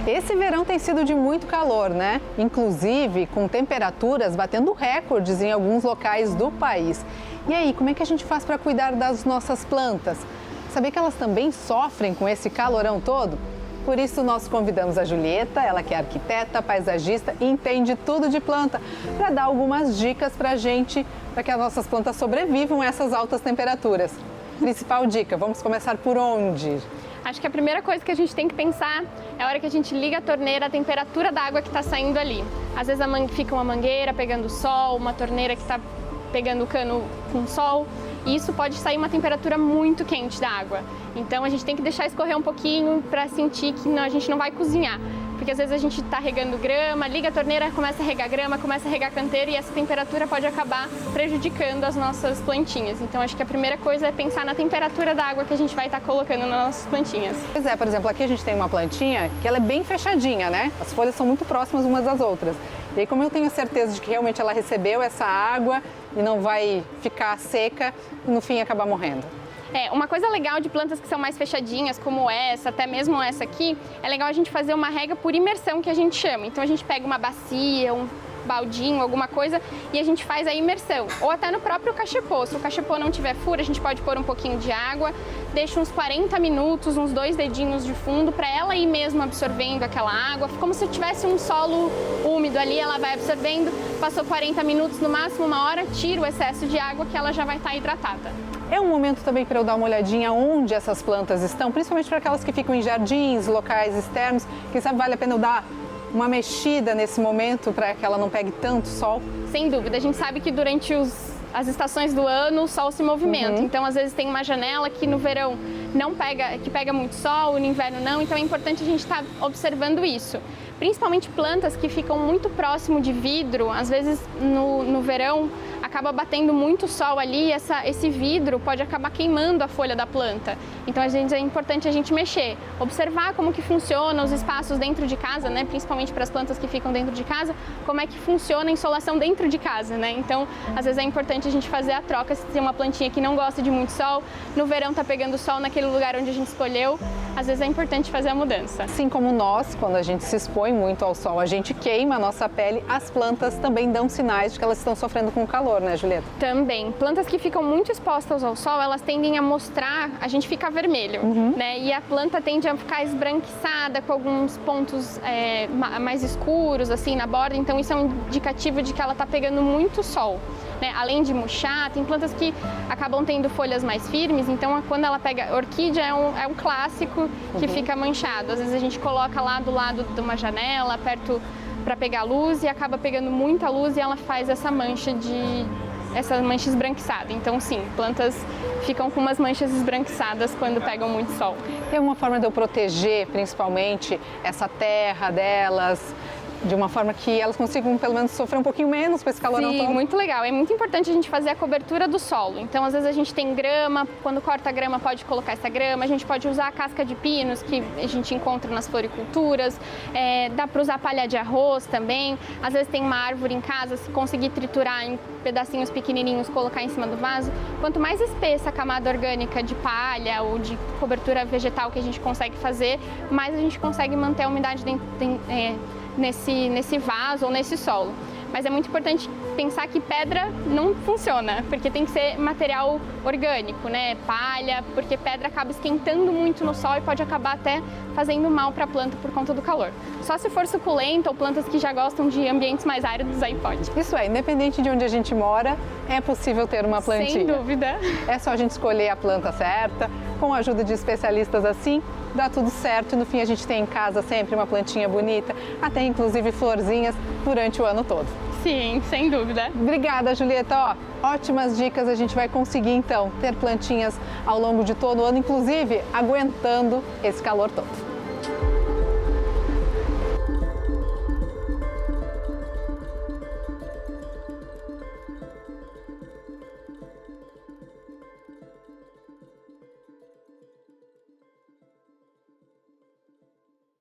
Esse verão tem sido de muito calor, né? Inclusive com temperaturas batendo recordes em alguns locais do país. E aí, como é que a gente faz para cuidar das nossas plantas? Sabia que elas também sofrem com esse calorão todo? Por isso nós convidamos a Julieta, ela que é arquiteta, paisagista e entende tudo de planta, para dar algumas dicas para a gente, para que as nossas plantas sobrevivam a essas altas temperaturas. Principal dica, vamos começar por onde? Acho que a primeira coisa que a gente tem que pensar é a hora que a gente liga a torneira, a temperatura da água que está saindo ali. Às vezes fica uma mangueira pegando sol, uma torneira que está pegando o cano com sol, e isso pode sair uma temperatura muito quente da água. Então a gente tem que deixar escorrer um pouquinho para sentir que a gente não vai cozinhar. Porque às vezes a gente está regando grama, liga a torneira, começa a regar grama, começa a regar canteiro e essa temperatura pode acabar prejudicando as nossas plantinhas. Então acho que a primeira coisa é pensar na temperatura da água que a gente vai estar colocando nas nossas plantinhas. Pois é, por exemplo, aqui a gente tem uma plantinha que ela é bem fechadinha, né? As folhas são muito próximas umas das outras. E aí, como eu tenho certeza de que realmente ela recebeu essa água e não vai ficar seca e no fim acabar morrendo. Uma coisa legal de plantas que são mais fechadinhas, como essa, até mesmo essa aqui, é legal a gente fazer uma rega por imersão, que a gente chama. Então a gente pega uma bacia, um baldinho, alguma coisa, e a gente faz a imersão. Ou até no próprio cachepô. Se o cachepô não tiver furo, a gente pode pôr um pouquinho de água, deixa uns 40 minutos, uns 2 dedinhos de fundo, para ela ir mesmo absorvendo aquela água. Como se tivesse um solo úmido ali, ela vai absorvendo. Passou 40 minutos, no máximo 1 hora, tira o excesso de água que ela já vai estar hidratada. É um momento também para eu dar uma olhadinha onde essas plantas estão, principalmente para aquelas que ficam em jardins, locais externos. Quem sabe vale a pena eu dar uma mexida nesse momento para que ela não pegue tanto sol? Sem dúvida, a gente sabe que durante as estações do ano o sol se movimenta. Então às vezes tem uma janela que no verão não pega, que pega muito sol, no inverno não, então é importante a gente estar observando isso. Principalmente plantas que ficam muito próximo de vidro, às vezes no verão acaba batendo muito sol ali e esse vidro pode acabar queimando a folha da planta. Então é importante a gente mexer, observar como que funciona os espaços dentro de casa, né? Principalmente para as plantas que ficam dentro de casa, como é que funciona a insolação dentro de casa, né? Então às vezes é importante a gente fazer a troca. Se tem uma plantinha que não gosta de muito sol, no verão tá pegando sol naquele lugar onde a gente escolheu, às vezes é importante fazer a mudança. Assim como nós, quando a gente se expõe muito ao sol, a gente queima a nossa pele, as plantas também dão sinais de que elas estão sofrendo com o calor, né, Julieta? Também. Plantas que ficam muito expostas ao sol, elas tendem a mostrar, a gente fica vermelho, né? E a planta tende a ficar esbranquiçada, com alguns pontos mais escuros, assim, na borda. Então isso é um indicativo de que ela está pegando muito sol, né? Além de murchar, tem plantas que acabam tendo folhas mais firmes, então quando ela pega... Orquídea é um clássico que fica manchado. Às vezes a gente coloca lá do lado de uma janela, perto para pegar luz, e acaba pegando muita luz e ela faz essa mancha esbranquiçada. Então sim, plantas ficam com umas manchas esbranquiçadas quando pegam muito sol. Tem uma forma de eu proteger, principalmente, essa terra delas, de uma forma que elas consigam, pelo menos, sofrer um pouquinho menos com esse calorão todo? Sim, muito legal. É muito importante a gente fazer a cobertura do solo. Então, às vezes a gente tem grama, quando corta a grama pode colocar essa grama, a gente pode usar a casca de pinos que a gente encontra nas floriculturas, dá para usar palha de arroz também. Às vezes tem uma árvore em casa, se conseguir triturar em pedacinhos pequenininhos, colocar em cima do vaso. Quanto mais espessa a camada orgânica de palha ou de cobertura vegetal que a gente consegue fazer, mais a gente consegue manter a umidade nesse vaso ou nesse solo. Mas é muito importante pensar que pedra não funciona, porque tem que ser material orgânico, né? Palha, porque pedra acaba esquentando muito no sol e pode acabar até fazendo mal para a planta por conta do calor. Só se for suculenta ou plantas que já gostam de ambientes mais áridos, aí pode. Isso é, independente de onde a gente mora, é possível ter uma plantinha. Sem dúvida. É só a gente escolher a planta certa, com a ajuda de especialistas assim, dá tudo certo e no fim a gente tem em casa sempre uma plantinha bonita, até inclusive florzinhas durante o ano todo. Sim, sem dúvida. Obrigada, Julieta. Ótimas dicas, a gente vai conseguir então ter plantinhas ao longo de todo o ano, inclusive aguentando esse calor todo.